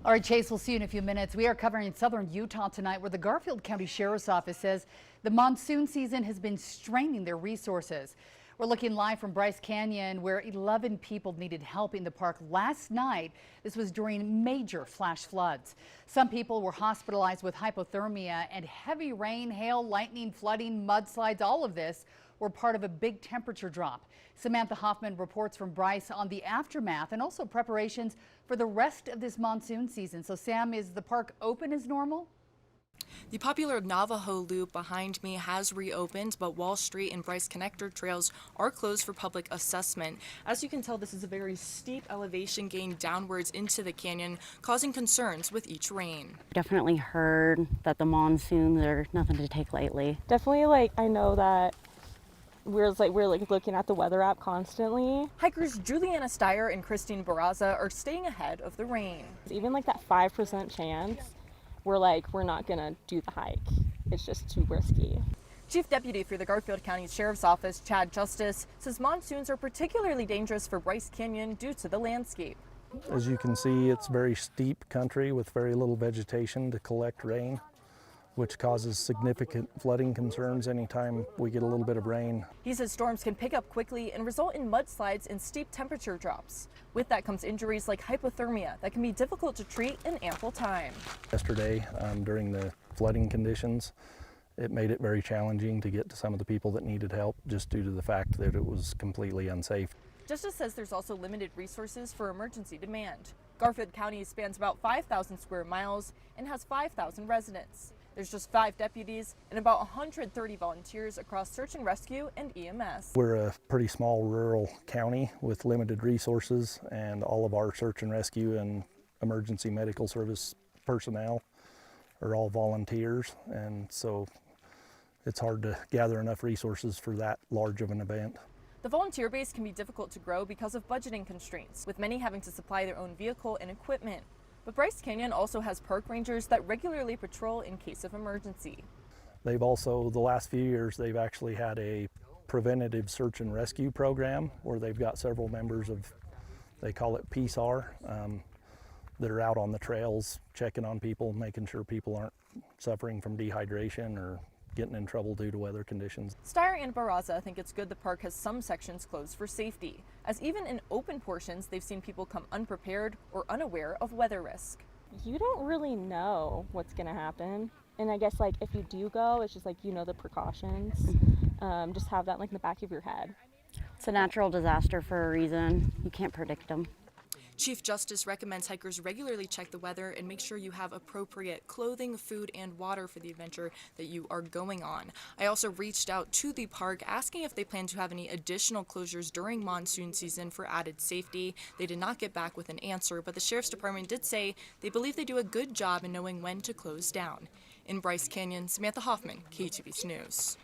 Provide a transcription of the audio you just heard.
All right, Chase, we'll see you in a few minutes. We are covering southern Utah tonight, where the Garfield County Sheriff's Office says the monsoon season has been straining their resources. We're looking live from Bryce Canyon, where 11 people needed help in the park last night. This was during major flash floods. Some people were hospitalized with hypothermia, and heavy rain, hail, lightning, flooding, mudslides, all of this were part of a big temperature drop. Samantha Hoffman reports from Bryce on the aftermath and also preparations for the rest of this monsoon season. So Sam, is the park open as normal? The popular Navajo Loop behind me has reopened, but Wall Street and Bryce connector trails are closed for public assessment. As you can tell, this is a very steep elevation gain downwards into the canyon, causing concerns with each rain. Definitely heard that the monsoons are nothing to take lightly. Definitely, I know that we're looking at the weather app constantly. Hikers Juliana Steyer and Christine Barraza are staying ahead of the rain. Even that 5% chance, we're not gonna do the hike. It's just too risky. Chief Deputy for the Garfield County Sheriff's Office, Chad Justice, says monsoons are particularly dangerous for Bryce Canyon due to the landscape. As you can see, it's very steep country with very little vegetation to collect rain, which causes significant flooding concerns anytime we get a little bit of rain. He says storms can pick up quickly and result in mudslides and steep temperature drops. With that comes injuries like hypothermia that can be difficult to treat in ample time. Yesterday, during the flooding conditions, it made it very challenging to get to some of the people that needed help just due to the fact that it was completely unsafe. Justice says there's also limited resources for emergency demand. Garfield County spans about 5,000 square miles and has 5,000 residents. There's just 5 deputies and about 130 volunteers across search and rescue and EMS. We're a pretty small rural county with limited resources, and all of our search and rescue and emergency medical service personnel are all volunteers, and so it's hard to gather enough resources for that large of an event. The volunteer base can be difficult to grow because of budgeting constraints, with many having to supply their own vehicle and equipment. But Bryce Canyon also has park rangers that regularly patrol in case of emergency. They've also, the last few years, they've actually had a preventative search and rescue program where they've got several members of, they call it PSAR, that are out on the trails checking on people, making sure people aren't suffering from dehydration or getting in trouble due to weather conditions. Steyer and Barraza think it's good the park has some sections closed for safety, as even in open portions, they've seen people come unprepared or unaware of weather risk. You don't really know what's gonna happen. And I guess if you do go, it's just the precautions. Just have that in the back of your head. It's a natural disaster for a reason. You can't predict them. Chief Justice recommends hikers regularly check the weather and make sure you have appropriate clothing, food, and water for the adventure that you are going on. I also reached out to the park asking if they plan to have any additional closures during monsoon season for added safety. They did not get back with an answer, but the Sheriff's Department did say they believe they do a good job in knowing when to close down. In Bryce Canyon, Samantha Hoffman, KUTV News.